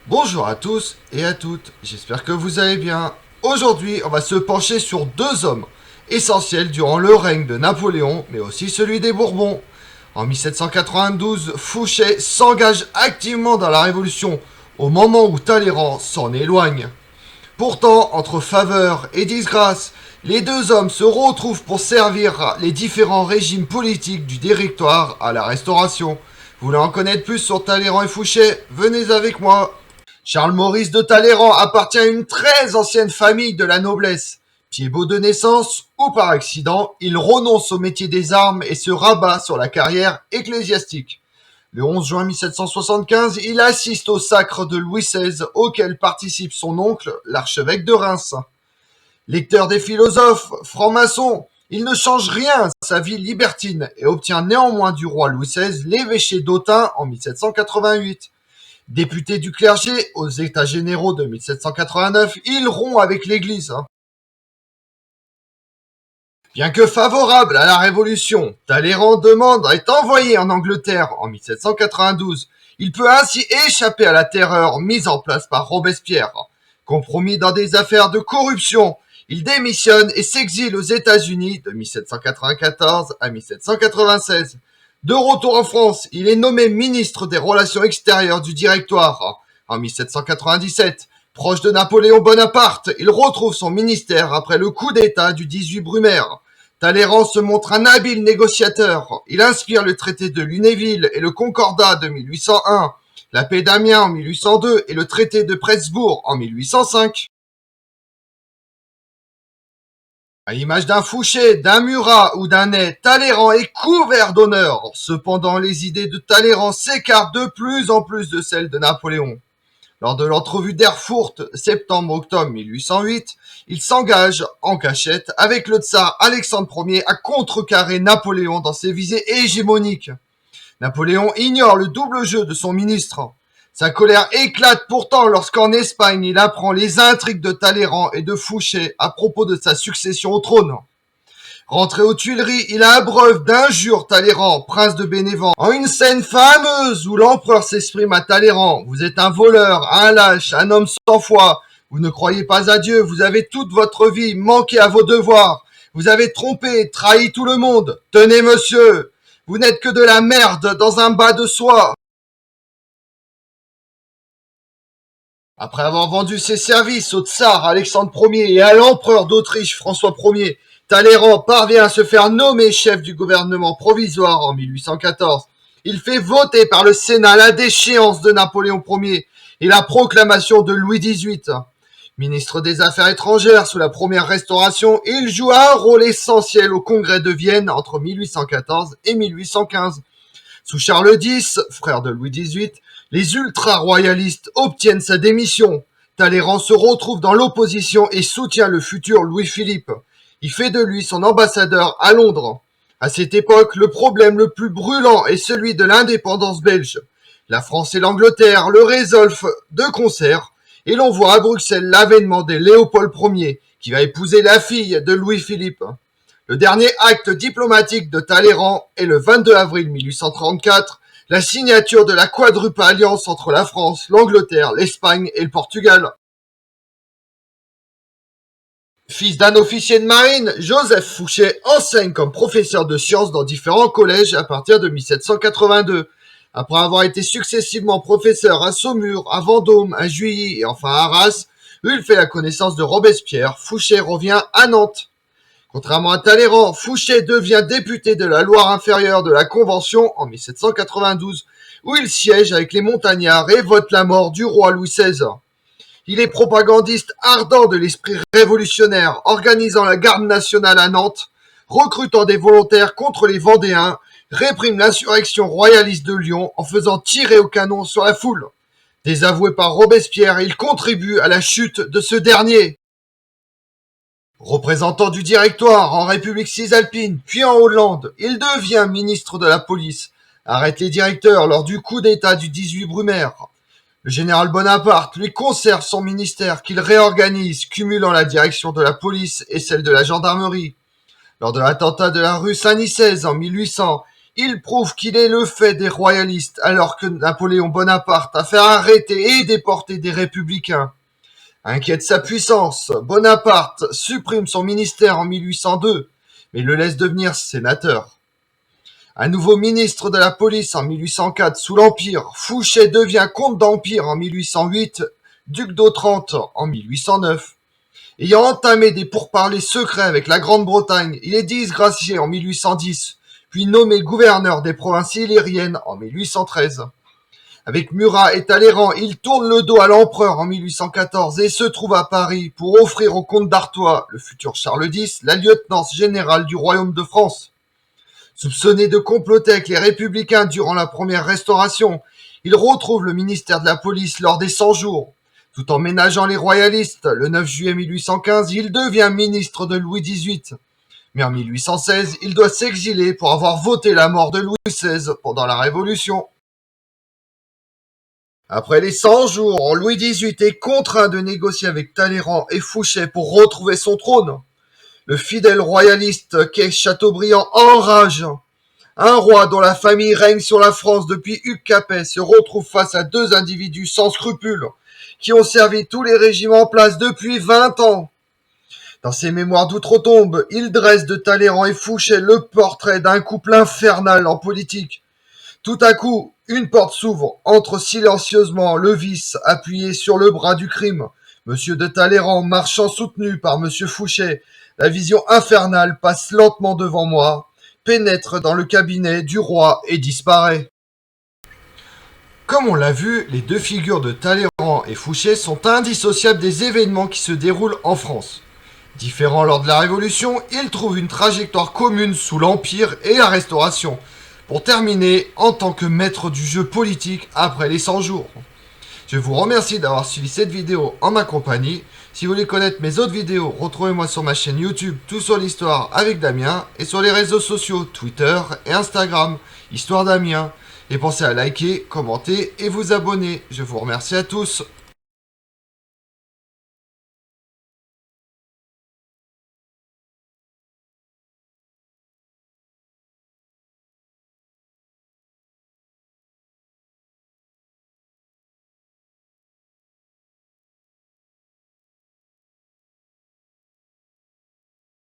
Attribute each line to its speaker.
Speaker 1: Bonjour à tous et à toutes, j'espère que vous allez bien. Aujourd'hui, on va se pencher sur deux hommes essentiels durant le règne de Napoléon, mais aussi celui des Bourbons. En 1792, Fouché s'engage activement dans la Révolution, au moment où Talleyrand s'en éloigne. Pourtant, entre faveur et disgrâce, les deux hommes se retrouvent pour servir les différents régimes politiques du Directoire à la Restauration. Vous voulez en connaître plus sur Talleyrand et Fouché? Venez avec moi. Charles-Maurice de Talleyrand appartient à une très ancienne famille de la noblesse. Pied-bot de naissance ou par accident, il renonce au métier des armes et se rabat sur la carrière ecclésiastique. Le 11 juin 1775, il assiste au sacre de Louis XVI auquel participe son oncle, l'archevêque de Reims. Lecteur des philosophes, franc-maçon, il ne change rien à sa vie libertine et obtient néanmoins du roi Louis XVI l'évêché d'Autun en 1788. Député du clergé aux États généraux de 1789, il rompt avec l'Église. Bien que favorable à la Révolution, Talleyrand demande à être envoyé en Angleterre en 1792. Il peut ainsi échapper à la terreur mise en place par Robespierre. Compromis dans des affaires de corruption, il démissionne et s'exile aux États-Unis de 1794 à 1796. De retour en France, il est nommé ministre des Relations extérieures du Directoire. En 1797, proche de Napoléon Bonaparte, il retrouve son ministère après le coup d'État du 18 Brumaire. Talleyrand se montre un habile négociateur. Il inspire le traité de Lunéville et le Concordat de 1801, la paix d'Amiens en 1802 et le traité de Presbourg en 1805. À l'image d'un Fouché, d'un Murat ou d'un Ney, Talleyrand est couvert d'honneur. Cependant, les idées de Talleyrand s'écartent de plus en plus de celles de Napoléon. Lors de l'entrevue d'Erfurt, septembre-octobre 1808, il s'engage en cachette avec le tsar Alexandre Ier à contrecarrer Napoléon dans ses visées hégémoniques. Napoléon ignore le double jeu de son ministre. Sa colère éclate pourtant lorsqu'en Espagne il apprend les intrigues de Talleyrand et de Fouché à propos de sa succession au trône. Rentré aux Tuileries, il abreuve d'injures Talleyrand, prince de Bénévent, en une scène fameuse où l'empereur s'exprime à Talleyrand. Vous êtes un voleur, un lâche, un homme sans foi. Vous ne croyez pas à Dieu, vous avez toute votre vie manqué à vos devoirs. Vous avez trompé, trahi tout le monde. Tenez, monsieur, vous n'êtes que de la merde dans un bas de soie. Après avoir vendu ses services au tsar Alexandre Ier et à l'empereur d'Autriche François Ier, Talleyrand parvient à se faire nommer chef du gouvernement provisoire en 1814. Il fait voter par le Sénat la déchéance de Napoléon Ier et la proclamation de Louis XVIII. Ministre des Affaires étrangères sous la première Restauration, il joue un rôle essentiel au congrès de Vienne entre 1814 et 1815. Sous Charles X, frère de Louis XVIII, les ultra-royalistes obtiennent sa démission. Talleyrand se retrouve dans l'opposition et soutient le futur Louis-Philippe. Il fait de lui son ambassadeur à Londres. À cette époque, le problème le plus brûlant est celui de l'indépendance belge. La France et l'Angleterre le résolvent de concert et l'on voit à Bruxelles l'avènement de Léopold Ier qui va épouser la fille de Louis-Philippe. Le dernier acte diplomatique de Talleyrand est le 22 avril 1834, la signature de la quadruple alliance entre la France, l'Angleterre, l'Espagne et le Portugal. Fils d'un officier de marine, Joseph Fouché enseigne comme professeur de sciences dans différents collèges à partir de 1782. Après avoir été successivement professeur à Saumur, à Vendôme, à Juilly et enfin à Arras, où il fait la connaissance de Robespierre, Fouché revient à Nantes. Contrairement à Talleyrand, Fouché devient député de la Loire-Inférieure de la Convention en 1792, où il siège avec les montagnards et vote la mort du roi Louis XVI. Il est propagandiste ardent de l'esprit révolutionnaire, organisant la garde nationale à Nantes, recrutant des volontaires contre les Vendéens, réprime l'insurrection royaliste de Lyon en faisant tirer au canon sur la foule. Désavoué par Robespierre, il contribue à la chute de ce dernier. Représentant du Directoire en République cisalpine, puis en Hollande, il devient ministre de la police, arrête les directeurs lors du coup d'État du 18 Brumaire. Le général Bonaparte lui conserve son ministère qu'il réorganise, cumulant la direction de la police et celle de la gendarmerie. Lors de l'attentat de la rue Saint-Nicèze en 1800, Il prouve qu'il est le fait des royalistes alors que Napoléon Bonaparte a fait arrêter et déporter des républicains. Inquiet de sa puissance, Bonaparte supprime son ministère en 1802, mais le laisse devenir sénateur. Un nouveau ministre de la police en 1804 sous l'Empire, Fouché devient comte d'Empire en 1808, duc d'Otrante en 1809. Ayant entamé des pourparlers secrets avec la Grande-Bretagne, il est disgracié en 1810, puis nommé gouverneur des provinces illyriennes en 1813. Avec Murat et Talleyrand, il tourne le dos à l'empereur en 1814 et se trouve à Paris pour offrir au comte d'Artois, le futur Charles X, la lieutenance générale du royaume de France. Soupçonné de comploter avec les républicains durant la première restauration, il retrouve le ministère de la police lors des 100 jours. Tout en ménageant les royalistes, le 9 juillet 1815, il devient ministre de Louis XVIII. Mais en 1816, il doit s'exiler pour avoir voté la mort de Louis XVI pendant la Révolution. Après les 100 jours, Louis XVIII est contraint de négocier avec Talleyrand et Fouché pour retrouver son trône. Le fidèle royaliste qu'est Chateaubriand enrage. Un roi dont la famille règne sur la France depuis Hugues Capet se retrouve face à deux individus sans scrupules, qui ont servi tous les régimes en place depuis 20 ans. Dans ses mémoires d'outre-tombe, il dresse de Talleyrand et Fouché le portrait d'un couple infernal en politique. Tout à coup, une porte s'ouvre, entre silencieusement le vice appuyé sur le bras du crime. Monsieur de Talleyrand marchant soutenu par monsieur Fouché, la vision infernale passe lentement devant moi, pénètre dans le cabinet du roi et disparaît. Comme on l'a vu, les deux figures de Talleyrand et Fouché sont indissociables des événements qui se déroulent en France. Différents lors de la Révolution, ils trouvent une trajectoire commune sous l'Empire et la Restauration, pour terminer en tant que maître du jeu politique après les 100 jours. Je vous remercie d'avoir suivi cette vidéo en ma compagnie. Si vous voulez connaître mes autres vidéos, retrouvez-moi sur ma chaîne YouTube Tout sur l'Histoire avec Damien et sur les réseaux sociaux Twitter et Instagram, Histoire Damien. Et pensez à liker, commenter et vous abonner. Je vous remercie à tous.